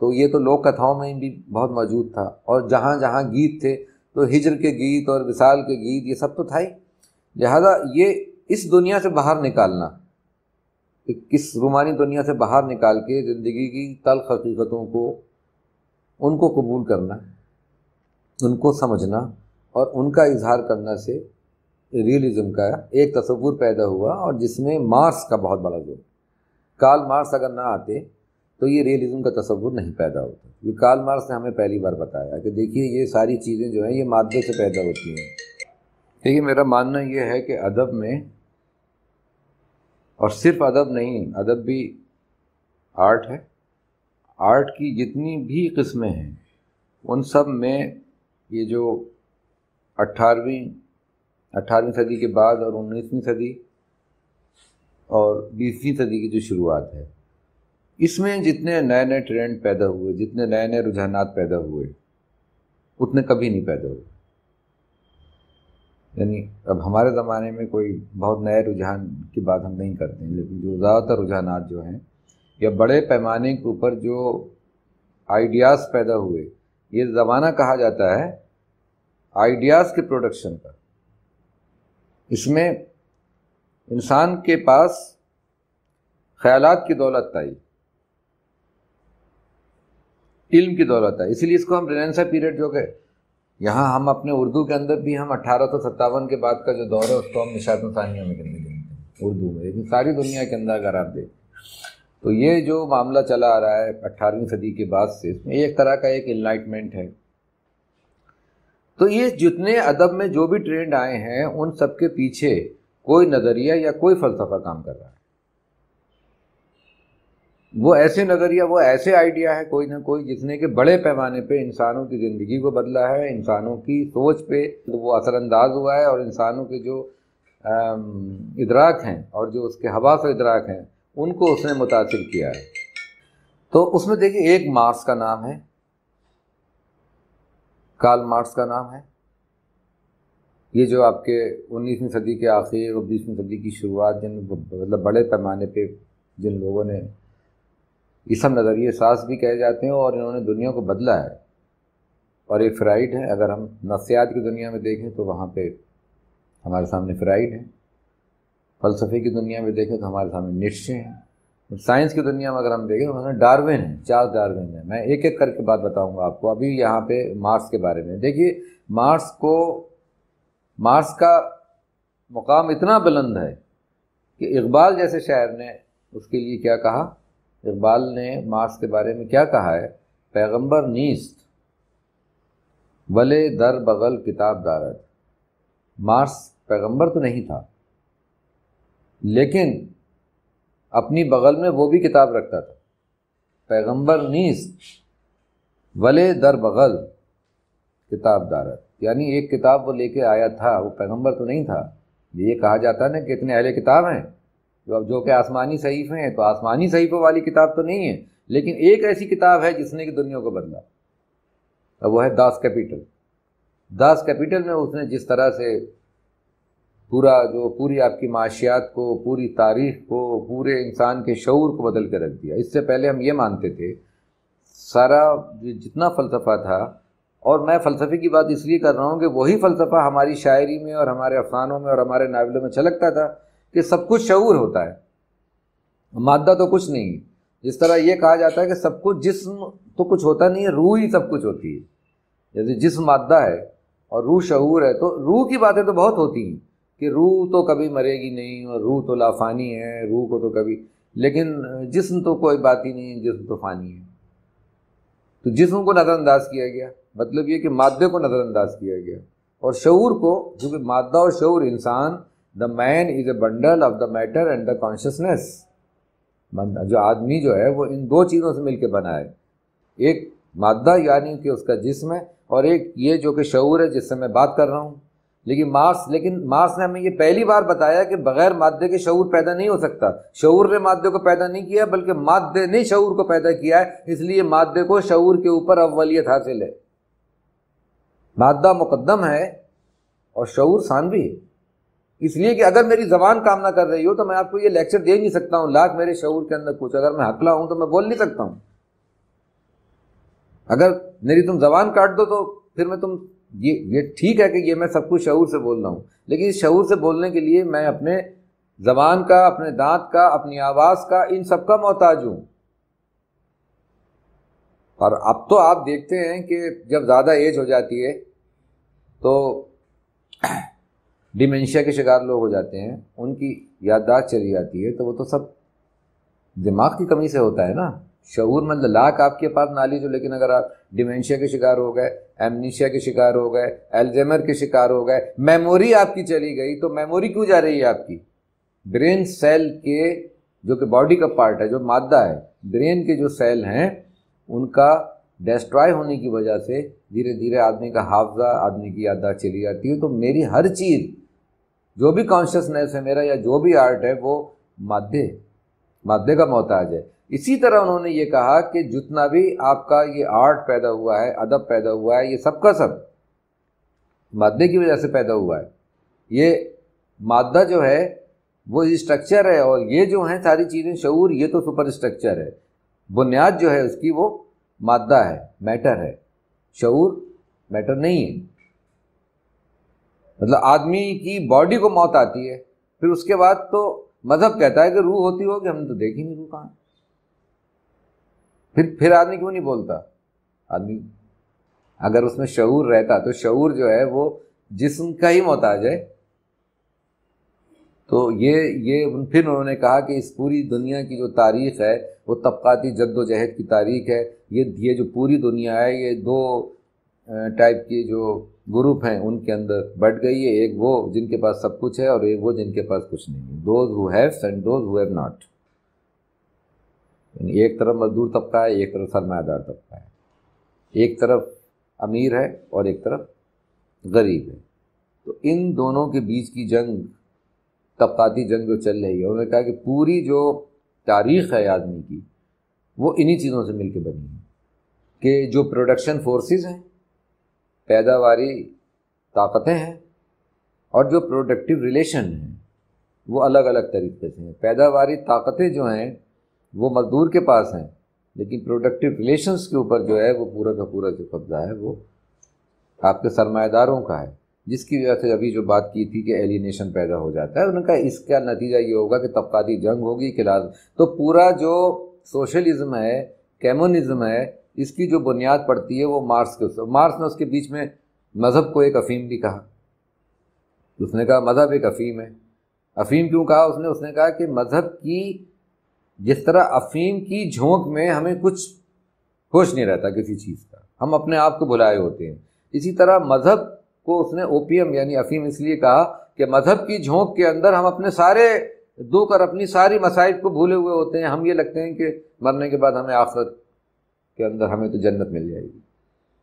تو یہ تو لوک کتھاؤں میں بھی بہت موجود تھا، اور جہاں جہاں گیت تھے تو ہجر کے گیت اور وصال کے گیت یہ سب تو تھا ہی، لہذا یہ اس دنیا سے باہر نکالنا، کس رومانی دنیا سے باہر نکال کے زندگی کی تلخ حقیقتوں کو ان کو قبول کرنا، ان کو سمجھنا اور ان کا اظہار کرنا سے ریئلزم کا ایک تصور پیدا ہوا، اور جس میں مارکس کا بہت بڑا زور، کارل مارکس اگر نہ آتے تو یہ ریئلزم کا تصور نہیں پیدا ہوتا، یہ کارل مارکس نے ہمیں پہلی بار بتایا کہ دیکھیے یہ ساری چیزیں جو ہیں یہ مادے سے پیدا ہوتی ہیں۔ دیکھیے میرا ماننا یہ ہے کہ ادب میں، اور صرف ادب نہیں، ادب بھی آرٹ ہے، آرٹ کی جتنی بھی قسمیں ہیں ان سب میں یہ جو 18ویں صدی کے بعد اور 19ویں صدی اور 20ویں صدی کی جو شروعات ہے اس میں جتنے نئے نئے ٹرینڈ پیدا ہوئے، جتنے نئے نئے رجحانات پیدا ہوئے اتنے کبھی نہیں پیدا ہوئے، یعنی اب ہمارے زمانے میں کوئی بہت نئے رجحان کی بات ہم نہیں کرتے ہیں، لیکن جو زیادہ تر رجحانات جو ہیں یا بڑے پیمانے کے اوپر جو آئیڈیاز پیدا ہوئے، یہ زمانہ کہا جاتا ہے آئیڈیاز کے پروڈکشن کا، اس میں انسان کے پاس خیالات کی دولت آئی، علم کی دولت آئی، اسی لیے اس کو ہم رینیسانس پیریڈ جو کہ یہاں ہم اپنے اردو کے اندر بھی ہم 1857 کے بعد کا جو دور ہے اس کو ہم نشاط ثانیہ میں گنتے ہیں اردو میں، لیکن ساری دنیا کے اندر اگر آپ دیکھیں تو یہ جو معاملہ چلا آ رہا ہے 18ویں صدی کے بعد سے، اس میں ایک طرح کا ایک انلائٹمنٹ ہے۔ تو یہ جتنے ادب میں جو بھی ٹرینڈ آئے ہیں ان سب کے پیچھے کوئی نظریہ یا کوئی فلسفہ کام کر رہا ہے، وہ ایسے نظریہ، وہ ایسے آئیڈیا ہے کوئی نہ کوئی جس نے کہ بڑے پیمانے پہ انسانوں کی زندگی کو بدلا ہے، انسانوں کی سوچ پہ وہ اثر انداز ہوا ہے، اور انسانوں کے جو ادراک ہیں اور جو اس کے حواس و ادراک ہیں ان کو اس نے متاثر کیا ہے۔ تو اس میں دیکھیے ایک مارکس کا نام ہے، کارل مارکس کا نام ہے، یہ جو آپ کے 19ویں صدی کے آخر اور 20ویں صدی کی شروعات جن مطلب بڑے پیمانے پہ جن لوگوں نے یہ سب نظریے ساز بھی کہے جاتے ہیں اور انہوں نے دنیا کو بدلا ہے، اور ایک فرائڈ ہے، اگر ہم نفسیات کی دنیا میں دیکھیں تو وہاں پہ ہمارے سامنے فرائڈ ہے، فلسفے کی دنیا میں دیکھیں تو ہمارے سامنے نیٹشے ہیں، سائنس کی دنیا میں اگر ہم دیکھیں تو ڈارون ہے، چارلس ڈارون ہے۔ میں ایک ایک کر کے بات بتاؤں گا آپ کو، ابھی یہاں پہ مارکس کے بارے میں دیکھیے، مارکس کا مقام اتنا بلند ہے کہ اقبال جیسے شاعر نے اس کے لیے کیا کہا، اقبال نے مارکس کے بارے میں کیا کہا ہے، پیغمبر نیست ولے در بغل کتاب دارد، مارکس پیغمبر تو نہیں تھا لیکن اپنی بغل میں وہ بھی کتاب رکھتا تھا، پیغمبر نیست ولے در بغل کتاب دارد، یعنی ایک کتاب وہ لے کے آیا تھا، وہ پیغمبر تو نہیں تھا یہ کہا جاتا ہے نا کہ اتنے اہل کتاب ہیں جو کہ آسمانی صحیفے ہیں، تو آسمانی صحیفوں والی کتاب تو نہیں ہے، لیکن ایک ایسی کتاب ہے جس نے کہ دنیا کو بدلا، اور وہ ہے داس کیپیٹل۔ داس کیپیٹل میں اس نے جس طرح سے پوری آپ کی معاشیات کو، پوری تاریخ کو، پورے انسان کے شعور کو بدل کے رکھ دیا۔ اس سے پہلے ہم یہ مانتے تھے سارا جتنا فلسفہ تھا، اور میں فلسفے کی بات اس لیے کر رہا ہوں کہ وہی فلسفہ ہماری شاعری میں اور ہمارے افسانوں میں اور ہمارے ناولوں میں چھلکتا تھا کہ سب کچھ شعور ہوتا ہے، مادہ تو کچھ نہیں ہے۔ جس طرح یہ کہا جاتا ہے کہ سب کچھ، جسم تو کچھ ہوتا نہیں ہے، روح ہی سب کچھ ہوتی ہے۔ جیسے جسم مادہ ہے اور روح شعور ہے، تو روح کی باتیں تو بہت ہوتی ہیں کہ روح تو کبھی مرے گی نہیں، اور روح تو لافانی ہے، روح کو تو کبھی، لیکن جسم تو کوئی بات ہی نہیں ہے، جسم تو فانی ہے۔ تو جسم کو نظر انداز کیا گیا، مطلب یہ کہ مادے کو نظر انداز کیا گیا، اور شعور کو، کیونکہ مادہ اور شعور، انسان، the man is a bundle of the matter and the consciousness, جو آدمی جو ہے وہ ان دو چیزوں سے مل کے بنا ہے، ایک مادہ یعنی کہ اس کا جسم ہے، اور ایک یہ جو کہ شعور ہے جس سے میں بات کر رہا ہوں۔ لیکن مارکس نے ہمیں یہ پہلی بار بتایا کہ بغیر مادے کے شعور پیدا نہیں ہو سکتا۔ شعور نے مادے کو پیدا نہیں کیا، بلکہ مادے نے شعور کو پیدا کیا ہے، اس لیے مادے کو شعور کے اوپر اولیت حاصل ہے۔ مادہ مقدم ہے اور شعور ثانوی ہے، اس لیے کہ اگر میری زبان کام نہ کر رہی ہو تو میں آپ کو یہ لیکچر دے نہیں سکتا ہوں، لاکھ میرے شعور کے اندر کچھ، اگر میں ہکلا ہوں تو میں بول نہیں سکتا ہوں۔ اگر میری تم زبان کاٹ دو تو پھر میں یہ ٹھیک ہے کہ یہ میں سب کچھ شعور سے بول رہا ہوں، لیکن اس شعور سے بولنے کے لیے میں اپنے زبان کا، اپنے دانت کا، اپنی آواز کا، ان سب کا محتاج ہوں۔ اور اب تو آپ دیکھتے ہیں کہ جب زیادہ ایج ہو جاتی ہے تو ڈیمینشیا کے شکار لوگ ہو جاتے ہیں، ان کی یادداشت چلی جاتی ہے، تو وہ تو سب دماغ کی کمی سے ہوتا ہے نا۔ شعور میں لاکھ آپ کے پاس نالج ہو، لیکن اگر آپ ڈیمینشیا کے شکار ہو گئے، ایمنیشیا کے شکار ہو گئے، الزیمر کے شکار ہو گئے، میموری آپ کی چلی گئی، تو میموری کیوں جا رہی ہے آپ کی؟ برین سیل کے، جو کہ باڈی کا پارٹ ہے، جو مادہ ہے، برین کے جو سیل ہیں ان کا ڈسٹرائے ہونے کی وجہ سے دھیرے دھیرے آدمی کا حافظہ، آدمی کی یادداشت چلی جاتی ہے۔ تو میری ہر چیز، جو بھی کانشیسنیس ہے میرا یا جو بھی آرٹ ہے، وہ مادے کا محتاج ہے۔ اسی طرح انہوں نے یہ کہا کہ جتنا بھی آپ کا یہ آرٹ پیدا ہوا ہے، ادب پیدا ہوا ہے، یہ سب کا سب مادے کی وجہ سے پیدا ہوا ہے۔ یہ مادہ جو ہے وہ اسٹرکچر ہے، اور یہ جو ہیں ساری چیزیں، شعور، یہ تو سپر اسٹرکچر ہے، بنیاد جو ہے اس کی وہ مادہ ہے، میٹر ہے، شعور میٹر نہیں ہے۔ مطلب آدمی کی باڈی کو موت آتی ہے، پھر اس کے بعد تو مذہب کہتا ہے کہ روح ہوتی ہوگی، ہم نے تو دیکھی نہیں روح کہاں۔ پھر آدمی کیوں نہیں بولتا؟ آدمی اگر اس میں شعور رہتا، تو شعور جو ہے وہ جسم کا ہی محتاج ہے۔ تو یہ پھر انہوں نے کہا کہ اس پوری دنیا کی جو تاریخ ہے وہ طبقاتی جد و جہد کی تاریخ ہے۔ یہ جو پوری دنیا ہے، یہ دو ٹائپ کے جو گروپ ہیں ان کے اندر بٹ گئی ہے، ایک وہ جن کے پاس سب کچھ ہے، اور ایک وہ جن کے پاس کچھ نہیں ہے، those who haves and those who have not. یعنی ایک طرف مزدور طبقہ ہے، ایک طرف سرمایہ دار طبقہ ہے، ایک طرف امیر ہے اور ایک طرف غریب ہے۔ تو ان دونوں کے بیچ کی جنگ، طبقاتی جنگ جو چل رہی ہے، انہوں نے کہا کہ پوری جو تاریخ ہے آدمی کی وہ انہی چیزوں سے مل کے بنی ہے، کہ جو پروڈکشن فورسز ہیں، پیداواری طاقتیں ہیں، اور جو پروڈکٹیو ریلیشن ہیں وہ الگ الگ طریقے سے ہیں۔ پیداواری طاقتیں جو ہیں وہ مزدور کے پاس ہیں، لیکن پروڈکٹیو ریلیشنز کے اوپر جو ہے وہ پورا کا پورا جو قبضہ ہے وہ آپ کے سرمایہ داروں کا ہے، جس کی وجہ سے ابھی جو بات کی تھی کہ ایلینیشن پیدا ہو جاتا ہے۔ انہوں نے کہا اس کا نتیجہ یہ ہوگا کہ طبقاتی جنگ ہوگی، کہ لازم تو پورا جو سوشلزم ہے، کمیونزم ہے، اس کی جو بنیاد پڑتی ہے وہ مارکس نے اس کے بیچ میں مذہب کو ایک افیم بھی کہا۔ اس نے کہا مذہب ایک افیم ہے۔ افیم کیوں کہا اس نے کہا کہ مذہب کی، جس طرح افیم کی جھونک میں ہمیں کچھ ہوش نہیں رہتا کسی چیز کا، ہم اپنے آپ کو بھلائے ہوتے ہیں، اسی طرح مذہب کو اس نے اوپیم یعنی افیم اس لیے کہا کہ مذہب کی جھونک کے اندر ہم اپنے سارے دکھ اور اپنی ساری مصائب کو بھولے ہوئے ہوتے ہیں۔ ہم یہ لگتے ہیں کہ مرنے کے بعد ہمیں آخرت کے اندر ہمیں تو جنت مل جائے گی۔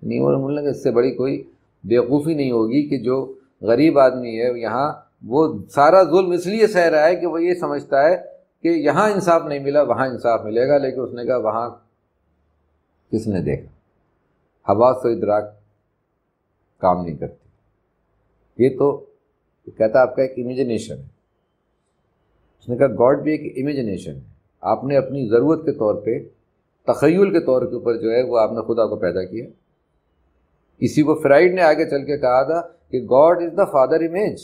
نہیں، اور اس سے بڑی کوئی بیوقوفی نہیں ہوگی کہ جو غریب آدمی ہے یہاں وہ سارا ظلم اس لیے سہ رہا ہے کہ وہ یہ سمجھتا ہے کہ یہاں انصاف نہیں ملا وہاں انصاف ملے گا، لیکن اس نے کہا وہاں کس نے دیکھا، حواس و ادراک کام نہیں کرتی، یہ تو کہتا آپ کا ایک امیجنیشن ہے۔ اس نے کہا گاڈ بھی ایک امیجنیشن ہے، آپ نے اپنی ضرورت کے طور پہ، تخیل کے طور کے اوپر جو ہے وہ آپ نے خدا کو پیدا کیا۔ اسی کو فرائڈ نے آگے چل کے کہا تھا کہ God is the father image.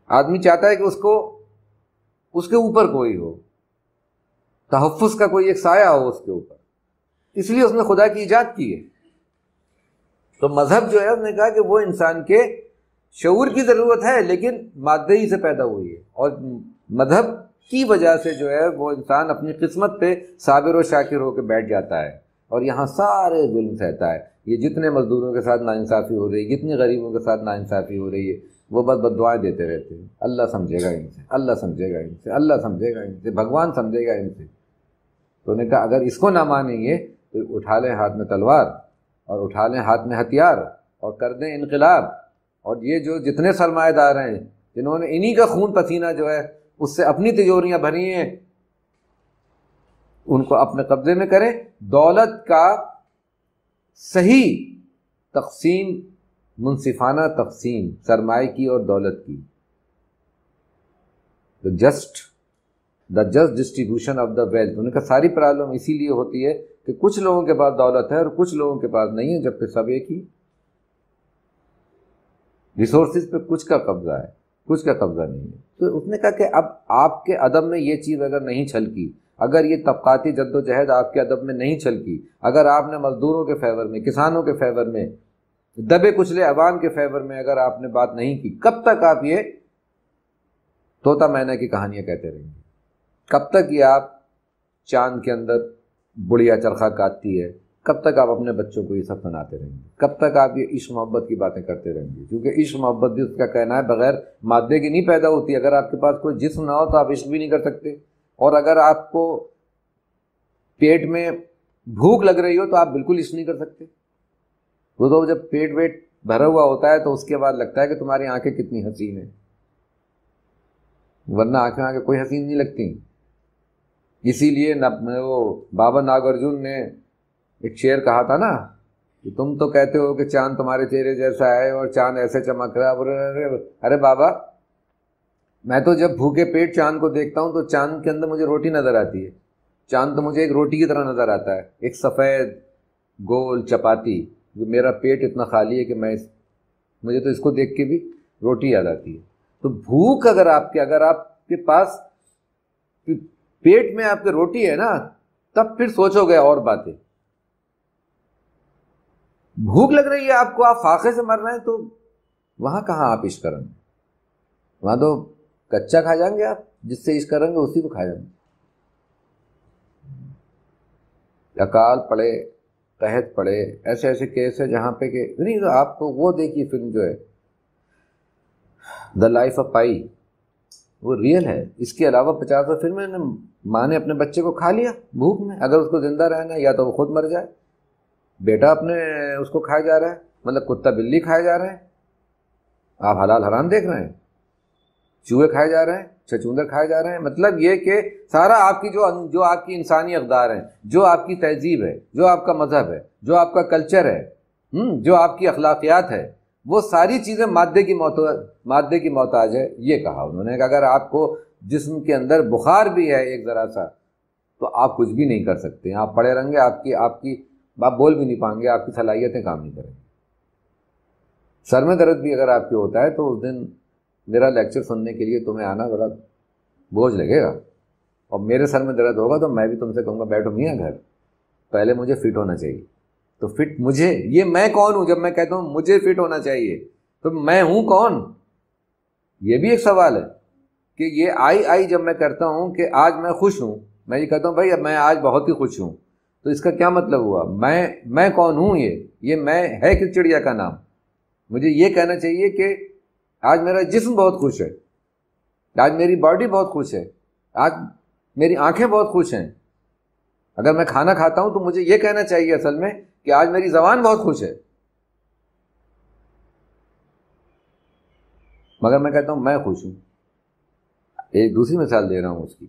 آدمی چاہتا ہے کہ اس کے اوپر کوئی ہو، تحفظ کا کوئی ایک سایہ ہو اس کے اوپر، اس لیے اس نے خدا کی ایجاد کی ہے۔ تو مذہب جو ہے اس نے کہا کہ وہ انسان کے شعور کی ضرورت ہے، لیکن مادے ہی سے پیدا ہوئی ہے، اور مذہب کی وجہ سے جو ہے وہ انسان اپنی قسمت پہ صابر و شاکر ہو کے بیٹھ جاتا ہے، اور یہاں سارے ظلم سہتا ہے۔ یہ جتنے مزدوروں کے ساتھ ناانصافی ہو رہی ہے، جتنی غریبوں کے ساتھ ناانصافی ہو رہی ہے، وہ بس بددعائیں دیتے رہتے ہیں، اللہ سمجھے گا ان سے، اللہ سمجھے گا ان سے، اللہ سمجھے گا ان سے، بھگوان سمجھے گا ان سے۔ تو انہوں نے کہا اگر اس کو نہ مانیں گے تو اٹھا لیں ہاتھ میں تلوار، اور اٹھا لیں ہاتھ میں ہتھیار، اور کر دیں انقلاب، اور یہ جو جتنے سرمایہ دار ہیں جنہوں نے انہی کا خون پسینہ جو ہے اس سے اپنی تجوریاں بھری ہیں، ان کو اپنے قبضے میں کریں۔ دولت کا صحیح تقسیم، منصفانہ تقسیم سرمایہ کی اور دولت کی، the just distribution of the wealth. ان کا ساری پرابلم اسی لیے ہوتی ہے کہ کچھ لوگوں کے پاس دولت ہے اور کچھ لوگوں کے پاس نہیں ہے، جبکہ سب ایک ہی ریسورسز پہ کچھ کا قبضہ ہے، کچھ کا قبضہ نہیں ہے۔ تو اس نے کہا کہ اب آپ کے ادب میں یہ چیز اگر نہیں چھلکی، اگر یہ طبقاتی جد و جہد آپ کے ادب میں نہیں چھلکی، اگر آپ نے مزدوروں کے فیور میں، کسانوں کے فیور میں، دبے کچلے عوام کے فیور میں اگر آپ نے بات نہیں کی، کب تک آپ یہ طوطا مینا کی کہانیاں کہتے رہیں گے؟ کب تک یہ آپ چاند کے اندر بڑھیا چرخہ کاٹتی ہے، کب تک آپ اپنے بچوں کو یہ سب سناتے رہیں گے؟ کب تک آپ یہ عشق محبت کی باتیں کرتے رہیں گے؟ کیونکہ عشق محبت بھی اس کا کہنا ہے بغیر مادے کی نہیں پیدا ہوتی۔ اگر آپ کے پاس کوئی جسم نہ ہو تو آپ عشق بھی نہیں کر سکتے، اور اگر آپ کو پیٹ میں بھوک لگ رہی ہو تو آپ بالکل عشق نہیں کر سکتے۔ وہ تو جب پیٹ ویٹ بھرا ہوا ہوتا ہے تو اس کے بعد لگتا ہے کہ تمہاری آنکھیں کتنی حسین ہیں، ورنہ آنکھیں کوئی حسین نہیں لگتی۔ اسی لیے وہ بابا ناگارجن نے ایک شعر کہا تھا نا کہ تم تو کہتے ہو کہ چاند تمہارے چہرے جیسا ہے اور چاند ایسے چمک رہا ہے۔ ارے بابا، میں تو جب بھوکے پیٹ چاند کو دیکھتا ہوں تو چاند کے اندر مجھے روٹی نظر آتی ہے، چاند تو مجھے ایک روٹی کی طرح نظر آتا ہے، ایک سفید گول چپاتی، جو میرا پیٹ اتنا خالی ہے کہ مجھے تو اس کو دیکھ کے بھی روٹی یاد آتی ہے۔ تو بھوک اگر آپ کے پاس پیٹ میں آپ کے روٹی ہے نا، تب پھر سوچو گے اور باتیں۔ بھوک لگ رہی ہے آپ کو، آپ فاقے سے مر رہے ہیں، تو وہاں کہاں آپ عشق کریں گے؟ وہاں تو کچا کھا جائیں گے آپ، جس سے عشق کریں گے اسی کو کھا جائیں گے۔ اکال پڑے، قحط پڑے، ایسے ایسے کیس ہے جہاں پہ کہ نہیں، تو آپ کو وہ دیکھیے فلم جو ہے دا لائف آف پائی، وہ ریئل ہے۔ اس کے علاوہ 50 فلمیں ماں نے اپنے بچے کو کھا لیا بھوک میں، اگر اس کو زندہ رہنا ہے یا تو وہ خود مر جائے، بیٹا اپنے اس کو کھایا جا رہا ہے، مطلب کتا بلی کھائے جا رہے ہیں، آپ حلال حرام دیکھ رہے ہیں، چوہے کھائے جا رہے ہیں، چھچوندر کھائے جا رہے ہیں۔ مطلب یہ کہ سارا آپ کی جو آپ کی انسانی اقدار ہیں، جو آپ کی تہذیب ہے، جو آپ کا مذہب ہے، جو آپ کا کلچر ہے، جو آپ کی اخلاقیات ہے، وہ ساری چیزیں مادے کی محتاج ہے۔ یہ کہا انہوں نے کہ اگر آپ کو جسم کے اندر بخار بھی ہے ایک ذرا سا، تو آپ کچھ بھی نہیں کر سکتے، آپ پڑے رہیں گے، آپ بول بھی نہیں پائیں گے، آپ کی صلاحیتیں کام نہیں کریں گی۔ سر میں درد بھی اگر آپ کے ہوتا ہے تو اس دن میرا لیکچر سننے کے لیے تمہیں آنا بڑا بوجھ لگے گا، اور میرے سر میں درد ہوگا تو میں بھی تم سے کہوں گا بیٹھو میاں گھر، پہلے مجھے فٹ ہونا چاہیے۔ تو فٹ مجھے، یہ میں کون ہوں؟ جب میں کہتا ہوں مجھے فٹ ہونا چاہیے تو میں ہوں کون؟ یہ بھی ایک سوال ہے کہ یہ آئی جب میں کرتا ہوں کہ آج میں خوش ہوں، میں یہ کہتا ہوں بھائی اب میں آج بہت ہی خوش ہوں، تو اس کا کیا مطلب ہوا؟ میں کون ہوں؟ یہ میں ہے کس چڑیا کا نام؟ مجھے یہ کہنا چاہیے کہ آج میرا جسم بہت خوش ہے، آج میری باڈی بہت خوش ہے، آج میری آنکھیں بہت خوش ہیں۔ اگر میں کھانا کھاتا ہوں تو مجھے یہ کہنا چاہیے اصل میں کہ آج میری زبان بہت خوش ہے۔ مگر میں کہتا ہوں میں خوش ہوں. ایک دوسری مثال دے رہا ہوں اس کی.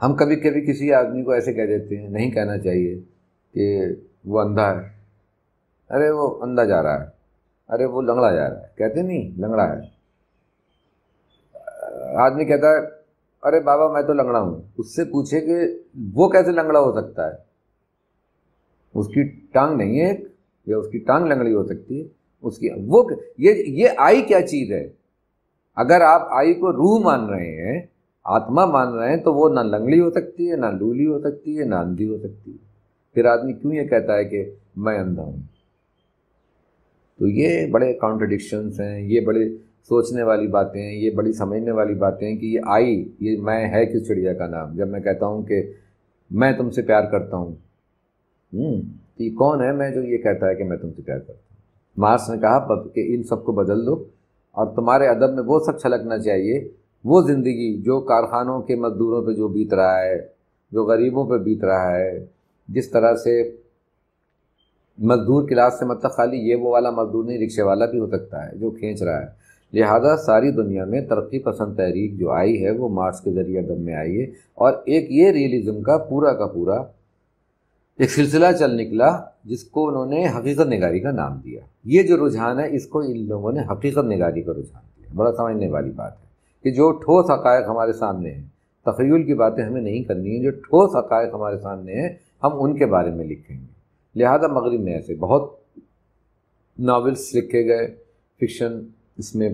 ہم کبھی کبھی کسی آدمی کو ایسے کہہ دیتے ہیں، نہیں کہنا چاہیے، کہ وہ اندھا ہے. ارے وہ اندھا جا رہا ہے، ارے وہ لنگڑا جا رہا ہے. کہتے نہیں لنگڑا ہے. آدمی کہتا ہے ارے بابا میں تو لنگڑا ہوں. اس سے پوچھے کہ وہ کیسے لنگڑا ہو سکتا ہے؟ اس کی ٹانگ نہیں ہے ایک، یا اس کی ٹانگ لنگڑی ہو سکتی ہے؟ اس کی وہ یہ آئی کیا چیز ہے؟ اگر آپ آئی کو روح مان رہے ہیں، آتما مان رہے ہیں، تو وہ نہ لنگڑی ہو سکتی ہے، نہ لولی ہو سکتی ہے، نہ اندھی ہو سکتی ہے. پھر آدمی کیوں یہ کہتا ہے کہ میں اندھا ہوں؟ تو یہ بڑے کانٹرڈکشنس ہیں، یہ بڑے سوچنے والی باتیں ہیں، یہ بڑی سمجھنے والی باتیں ہیں کہ یہ آئی، یہ میں ہے کس چڑیا کا نام؟ جب میں کہتا ہوں کہ میں تم سے پیار کرتا ہوں، تو یہ کون ہے میں جو یہ کہتا ہے کہ میں تم سے پیار کرتا ہوں؟ مارکس نے کہا کہ ان سب کو بدل دو، اور تمہارے ادب میں وہ سب چھلکنا چاہیے، وہ زندگی جو کارخانوں کے مزدوروں پہ جو بیت رہا ہے، جو غریبوں پہ بیت رہا ہے. جس طرح سے مزدور کلاس سے مطلب خالی یہ وہ والا مزدور نہیں، رکشے والا بھی ہو سکتا ہے جو کھینچ رہا ہے. لہذا ساری دنیا میں ترقی پسند تحریک جو آئی ہے وہ مارکس کے ذریعے ادب میں آئی ہے، اور ایک یہ ریئلزم کا پورا ایک سلسلہ چل نکلا جس کو انہوں نے حقیقت نگاری کا نام دیا. یہ جو رجحان ہے اس کو ان لوگوں نے حقیقت نگاری کا رجحان دیا. بڑا سمجھنے والی بات ہے کہ جو ٹھوس حقائق ہمارے سامنے ہیں، تخیل کی باتیں ہمیں نہیں کرنی ہیں، جو ٹھوس حقائق ہمارے سامنے ہیں ہم ان کے بارے میں لکھیں گے. لہذا مغرب میں ایسے بہت ناولس لکھے گئے، فکشن، اس میں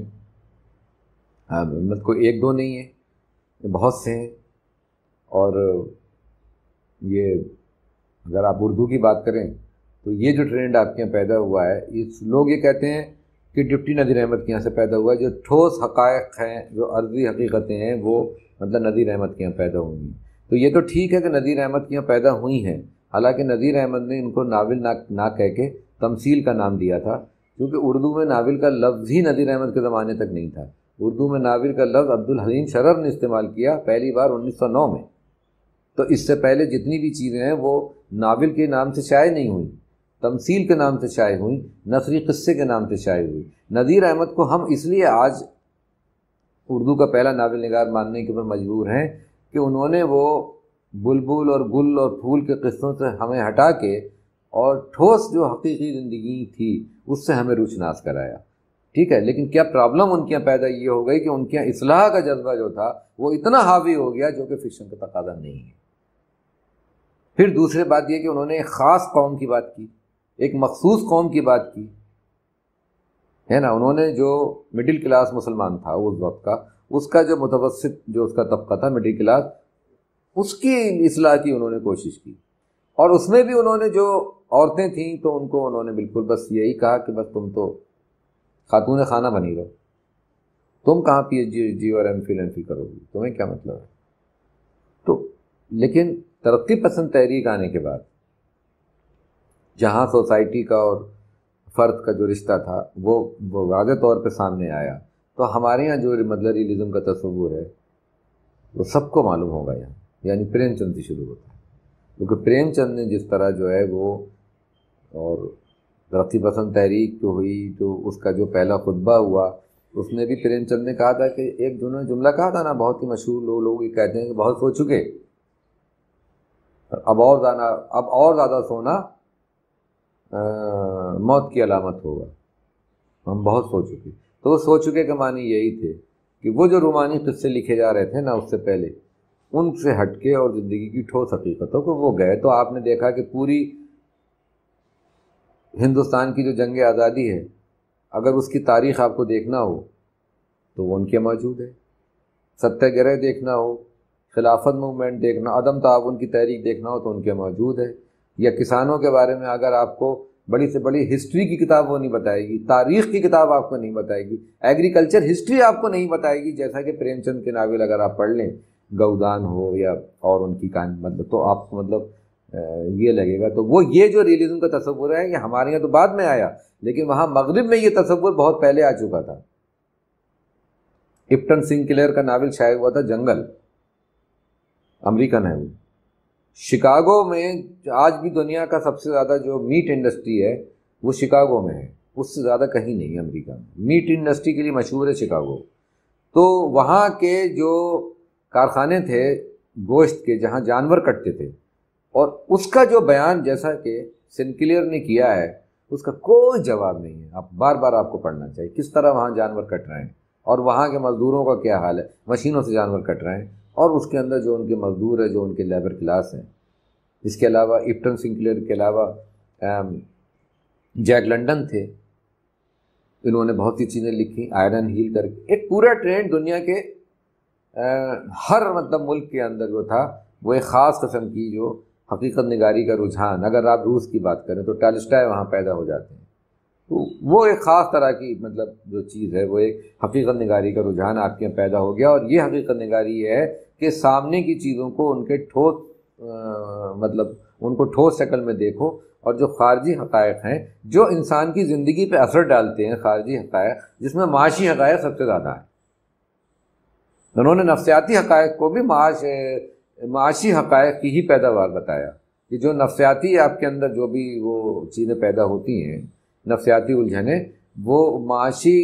مطلب کوئی ایک دو نہیں ہے، بہت سے ہیں. اور یہ اگر آپ اردو کی بات کریں تو یہ جو ٹرینڈ آپ کے یہاں پیدا ہوا ہے، اس لوگ یہ کہتے ہیں کہ ڈپٹی نذیر احمد کے یہاں سے پیدا ہوا ہے. جو ٹھوس حقائق ہیں، جو عرضی حقیقتیں ہیں، وہ مطلب نذیر احمد کے یہاں پیدا ہوئی. تو یہ تو ٹھیک ہے کہ نذیر احمد کے یہاں پیدا ہوئی ہیں، حالانکہ نذیر احمد نے ان کو ناول نہ کہہ کے تمثیل کا نام دیا تھا، کیونکہ اردو میں ناول کا لفظ ہی نذیر احمد کے زمانے تک نہیں تھا. اردو میں ناول کا لفظ عبدالحلیم شرر نے استعمال کیا پہلی بار 1909 میں. تو اس سے پہلے جتنی بھی چیزیں ہیں وہ ناول کے نام سے شائع نہیں ہوئی، تمثیل کے نام سے شائع ہوئی، نثری قصے کے نام سے شائع ہوئی. نذیر احمد کو ہم اس لیے آج اردو کا پہلا ناول نگار ماننے کے اوپر مجبور ہیں کہ انہوں نے وہ بلبل اور گل اور پھول کے قصوں سے ہمیں ہٹا کے اور ٹھوس جو حقیقی زندگی تھی اس سے ہمیں روشناس کرایا. ٹھیک ہے، لیکن کیا پرابلم ان کے یہاں پیدا یہ ہو گئی کہ ان کے یہاں اصلاح کا جذبہ جو تھا وہ اتنا حاوی ہو گیا جو کہ فکشن کا تقاضا نہیں ہے. پھر دوسری بات یہ کہ انہوں نے ایک خاص قوم کی بات کی، ایک مخصوص قوم کی بات کی ہے نا. انہوں نے جو مڈل کلاس مسلمان تھا اس وقت کا، اس کا جو متوسط جو اس کا طبقہ تھا مڈل کلاس، اس کی اصلاح کی انہوں نے کوشش کی. اور اس میں بھی انہوں نے جو عورتیں تھیں تو ان کو انہوں نے بالکل بس یہی کہا کہ بس تم تو خاتون خانہ بنی رہو، تم کہاں پی ایچ ڈی اور ایم فل کرو گی، تمہیں کیا مطلب ہے. تو لیکن ترقی پسند تحریک آنے کے بعد جہاں سوسائٹی کا اور فرد کا جو رشتہ تھا وہ واضح طور پہ سامنے آیا، تو ہمارے یہاں جو مطلب ریئلزم کا تصور ہے وہ سب کو معلوم ہوگا یہاں، یعنی پریم چند سے شروع ہوتا ہے. کیونکہ پریم چند نے جس طرح جو ہے وہ، اور ترقی پسند تحریک جو ہوئی، جو اس کا جو پہلا خطبہ ہوا، اس میں بھی پریم چند نے کہا تھا کہ ایک جملہ کہا تھا نا، بہت ہی مشہور، لوگ یہ کہتے ہیں کہ بہت سو چکے، اب اور زیادہ سونا موت کی علامت ہوگا. ہم بہت سو چکے. تو وہ سو چکے کے معنی یہی تھے کہ وہ جو رومانی قصے لکھے جا رہے تھے نا اس سے پہلے، ان سے ہٹ کے اور زندگی کی ٹھوس حقیقتوں کو وہ گئے. تو آپ نے دیکھا کہ پوری ہندوستان کی جو جنگ آزادی ہے، اگر اس کی تاریخ آپ کو دیکھنا ہو تو وہ ان کے موجود ہے. ستیہ گرہ دیکھنا ہو، خلافت موومنٹ دیکھنا، عدم تعاون کی تحریک دیکھنا ہو تو ان کے موجود ہے. یا کسانوں کے بارے میں اگر آپ کو بڑی سے بڑی ہسٹری کی کتاب وہ نہیں بتائے گی، تاریخ کی کتاب آپ کو نہیں بتائے گی، ایگریکلچر ہسٹری آپ کو نہیں بتائے گی، جیسا کہ پریم چند کے ناول اگر آپ پڑھ لیں، گودان ہو یا اور ان کی کہانی، مطلب تو آپ کو مطلب یہ لگے گا. تو وہ یہ جو ریئلزم کا تصور ہے یہ ہمارے یہاں تو بعد میں آیا، لیکن وہاں مغرب میں یہ تصور بہت پہلے آ چکا تھا. اپٹن سنکلیئر کا ناول شائع ہوا تھا جنگل، امریکن ہے وہ. شکاگو میں آج بھی دنیا کا سب سے زیادہ جو میٹ انڈسٹری ہے وہ شکاگو میں ہے. اس سے زیادہ کہیں نہیں ہے امریکہ میں. میٹ انڈسٹری کے لیے مشہور ہے شکاگو. تو وہاں کے جو کارخانے تھے گوشت کے جہاں جانور کٹتے تھے، اور اس کا جو بیان جیسا کہ سنکلیئر نے کیا ہے اس کا کوئی جواب نہیں ہے. آپ بار بار آپ کو پڑھنا چاہیے کس طرح وہاں جانور کٹ رہے ہیں اور وہاں کے مزدوروں کا کیا حال ہے. مشینوں سے جانور کٹ رہے ہیں، اور اس کے اندر جو ان کے مزدور ہیں، جو ان کے لیبر کلاس ہیں. اس کے علاوہ اپٹن سنکلیئر کے علاوہ جیک لنڈن تھے، انہوں نے بہت سی چیزیں لکھی آئرن ہیل کر کے. ایک پورا ٹرینڈ دنیا کے ہر مطلب ملک کے اندر جو تھا وہ ایک خاص قسم کی جو حقیقت نگاری کا رجحان. اگر آپ روس کی بات کریں تو ٹالسٹائے وہاں پیدا ہو جاتے ہیں. تو وہ ایک خاص طرح کی مطلب جو چیز ہے وہ ایک حقیقت نگاری کا رجحان آپ کے یہاں پیدا ہو گیا. اور یہ حقیقت نگاری ہے کہ سامنے کی چیزوں کو ان کے ٹھوس مطلب ان کو ٹھوس شکل میں دیکھو، اور جو خارجی حقائق ہیں جو انسان کی زندگی پہ اثر ڈالتے ہیں، خارجی حقائق جس میں معاشی حقائق سب سے زیادہ ہیں. انہوں نے نفسیاتی حقائق کو بھی معاشی حقائق کی ہی پیداوار بتایا کہ جو نفسیاتی آپ کے اندر جو بھی وہ چیزیں پیدا ہوتی ہیں، نفسیاتی الجھنیں، وہ معاشی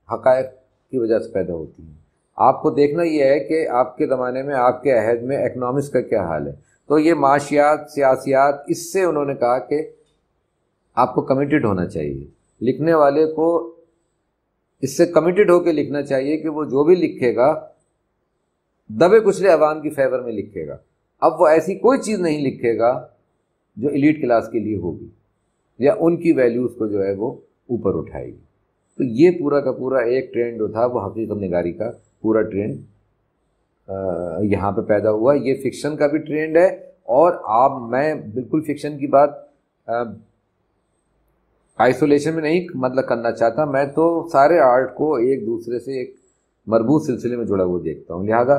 حقائق کی وجہ سے پیدا ہوتی ہیں. آپ کو دیکھنا یہ ہے کہ آپ کے زمانے میں آپ کے عہد میں اکنامکس کا کیا حال ہے. تو یہ معاشیات، سیاسیات، اس سے انہوں نے کہا کہ آپ کو کمیٹڈ ہونا چاہیے. لکھنے والے کو اس سے کمیٹڈ ہو کے لکھنا چاہیے کہ وہ جو بھی لکھے گا دبے کچلے عوام کی فیور میں لکھے گا. اب وہ ایسی کوئی چیز نہیں لکھے گا جو ایلیٹ کلاس کے لیے ہوگی یا ان کی ویلیوز کو جو ہے وہ اوپر اٹھائے گی. تو یہ پورا کا پورا ایک ٹرینڈ جو تھا وہ حقیقت نگاری کا پورا ٹرینڈ یہاں پہ پیدا ہوا. یہ فکشن کا بھی ٹرینڈ ہے، اور میں بالکل فکشن کی بات آئسولیشن میں نہیں مطلب کرنا چاہتا. میں تو سارے آرٹ کو ایک دوسرے سے ایک مربوط سلسلے میں جڑا ہوا دیکھتا ہوں. لہذا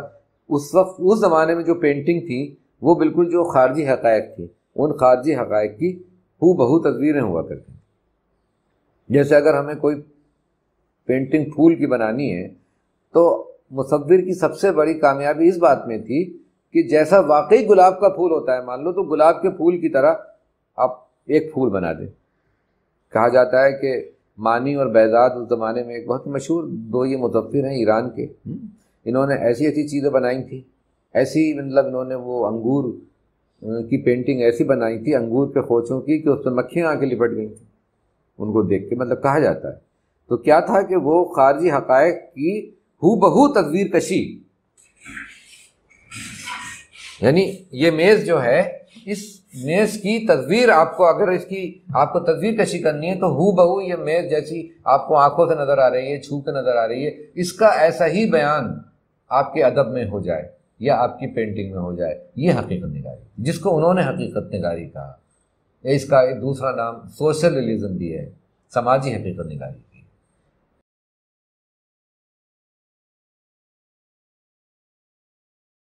اس وقت اس زمانے میں جو پینٹنگ تھی وہ بالکل جو خارجی حقائق تھی ان خارجی حقائق کی ہو بہو تصویریں ہوا کرتی. جیسے اگر ہمیں کوئی پینٹنگ پھول کی بنانی ہے تو مصور کی سب سے بڑی کامیابی اس بات میں تھی کہ جیسا واقعی گلاب کا پھول ہوتا ہے مان لو، تو گلاب کے پھول کی طرح آپ ایک پھول بنا دیں. کہا جاتا ہے کہ مانی اور بیضاد اس زمانے میں ایک بہت مشہور دو یہ مصور ہیں ایران کے. انہوں نے ایسی ایسی چیزیں بنائی تھیں، ایسی مطلب انہوں نے وہ انگور کی پینٹنگ ایسی بنائی تھی انگور کے خوچوں کی کہ اس پہ مکھیاں آ کے لپٹ گئی تھیں ان کو دیکھ کے. مطلب کہا جاتا ہے تو کیا تھا کہ وہ خارجی حقائق کی ہو بہو تصویر کشی. یعنی یہ میز جو ہے، اس میز کی تصویر آپ کو اگر آپ کو تصویر کشی کرنی ہے تو ہو بہو یہ میز جیسی آپ کو آنکھوں سے نظر آ رہی ہے، چھو کے نظر آ رہی ہے، اس کا ایسا ہی بیان آپ کے ادب میں ہو جائے یا آپ کی پینٹنگ میں ہو جائے. یہ حقیقت نگاری جس کو انہوں نے حقیقت نگاری کہا. اس کا ایک دوسرا نام سوشل ریلیزم بھی ہے، سماجی حقیقت نگاری.